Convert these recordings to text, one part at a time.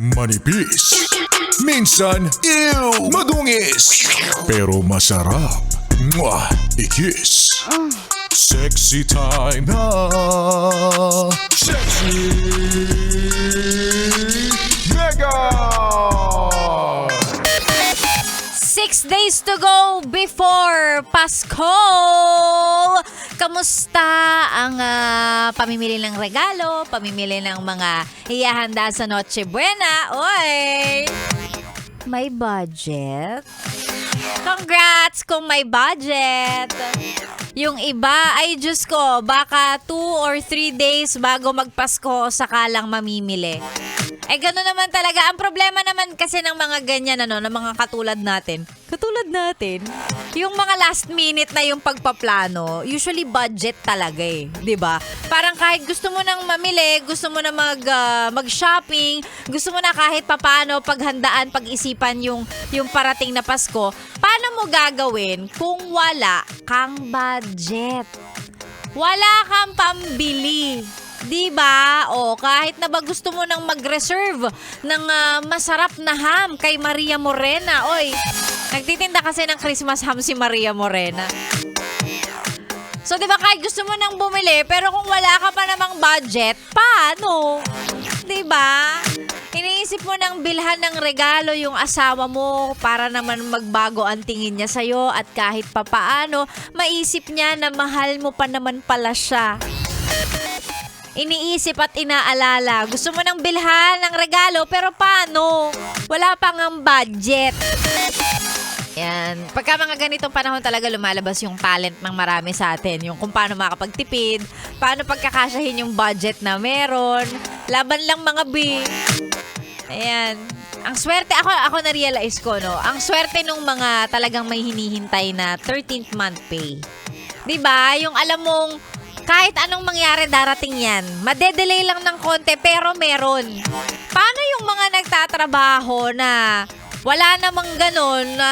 Manipis. Minsan, ew, madungis. Pero masarap. Mwah, ikis. Sexy time na. Sexy Mega! 6 days to go before Pasko! Kamusta ang pamimili ng regalo, pamimili ng mga ihahanda sa Noche Buena? Oy! May budget? Congrats kung may budget! Yung iba, ay Diyos ko, baka 2 or 3 days bago magpasko saka lang mamimili. Eh, gano'n naman talaga. Ang problema naman kasi ng mga ganyan, ng mga katulad natin. Yung mga last minute na yung pagpaplano, usually budget talaga eh. 'Di ba? Parang kahit gusto mo nang mamili, gusto mo na mag-shopping, gusto mo na kahit papaano paghandaan, pag-isipan yung parating na Pasko, paano mo gagawin kung wala kang budget? Wala kang pambili. Diba? O kahit na ba gusto mo nang mag-reserve ng masarap na ham kay Maria Morena. Oy, nagtitinda kasi ng Christmas ham si Maria Morena. So, diba kahit gusto mo nang bumili, pero kung wala ka pa namang budget, paano? Diba? Iniisip mo nang bilhan ng regalo yung asawa mo para naman magbago ang tingin niya sa'yo at kahit papaano, maisip niya na mahal mo pa naman pala siya. Iniisip at inaalala. Gusto mo nang bilhan ng regalo, pero paano? Wala pang ang budget. Yan. Pagka mga ganitong panahon talaga lumalabas yung talent ng marami sa atin. Yung kung paano makapagtipid, paano pagkakasyahin yung budget na meron. Laban lang mga B. Ayan. Ang swerte, ako na-realize ko, no? Ang swerte nung mga talagang may hinihintay na 13th month pay. Diba? Yung alam mong kahit anong mangyari darating yan. Madedelay lang ng konti pero meron. Paano yung mga nagtatrabaho na wala namang ganun na,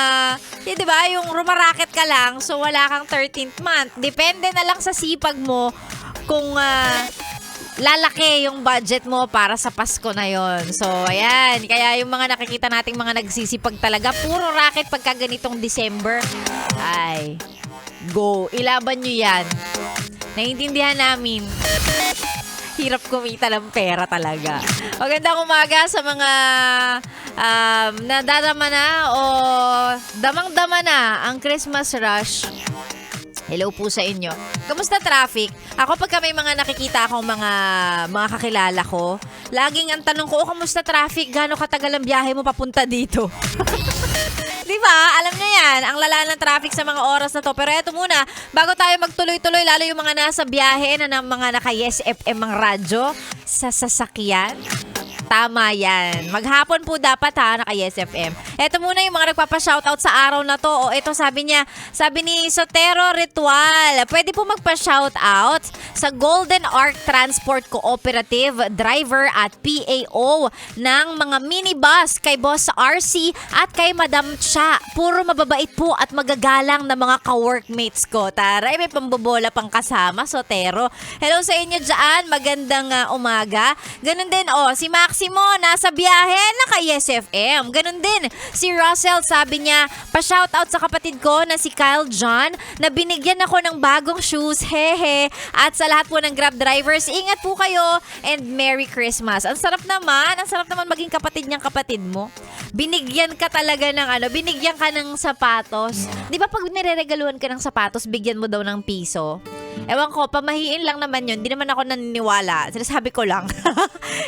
di ba, yung rumaraket ka lang so wala kang 13th month. Depende na lang sa sipag mo kung lalaki yung budget mo para sa Pasko na yon. So, ayan. Kaya yung mga nakikita nating mga nagsisipag talaga, puro racket pagka ganitong December. Ay, go. Ilaban nyo yan. Naiintindihan namin. Hirap kumita ng pera talaga. Magandang umaga sa mga nadarama na o damang-dama na ang Christmas rush. Hello po sa inyo. Kamusta traffic? Ako pagka may mga nakikita akong mga kakilala ko, laging ang tanong ko, kamusta traffic? Gaano katagal ang biyahe mo papunta dito? Diba? Alam niyo yan, ang lala ng traffic sa mga oras na to. Pero eto muna, bago tayo magtuloy-tuloy, lalo yung mga nasa biyahe na ng mga naka-Yes FM ang radyo sa sasakyan. Tama yan. Maghapon po dapat naka-Yes FM. Eto muna yung mga nagpapa-shoutout sa araw na to. O ito sabi ni Sotero Ritual, pwede po magpa-shoutout sa Golden Arc Transport Cooperative driver at PAO ng mga minibus kay Boss RC at kay Madam Cha. Puro mababait po at magagalang na mga ka-workmates ko. Taray, may pambobola pang kasama, Sotero. Hello sa inyo dyan. Magandang umaga. Ganun din, si Maximo, nasa biyahe, naka-Yes FM. Ganun din, si Russell, sabi niya, pa-shoutout sa kapatid ko na si Kyle John na binigyan ako ng bagong shoes, hehe. At sa lahat po ng Grab drivers, ingat po kayo and Merry Christmas. Ang sarap naman maging kapatid niyang kapatid mo. Binigyan ka talaga ng binigyan ka ng sapatos. Di ba pag nireregaluhan ka ng sapatos, bigyan mo daw ng piso? Ewan ko, pamahiin lang naman yun. Di naman ako naniniwala. Sinasabi ko lang.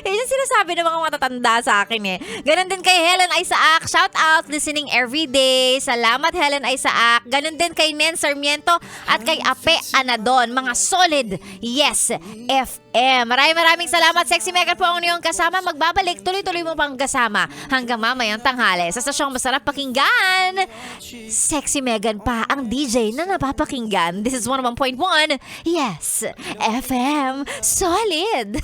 Yun yung sinasabi ng mga matatanda sa akin eh. Ganon din kay Helen Isaac. Shout out, listening every day. Salamat Helen Isaac. Ganon din kay Nen Sarmiento at kay Ape Anadon. Mga solid Yes FM. Maraming salamat. Sexy Megan po ang iyong kasama. Magbabalik. Tuloy-tuloy mo pang kasama hanggang mamayang tanghali. Sa stasyong masarap pakinggan. Sexy Megan pa ang DJ na napapakinggan. This is 101.1 Yes FM. Solid.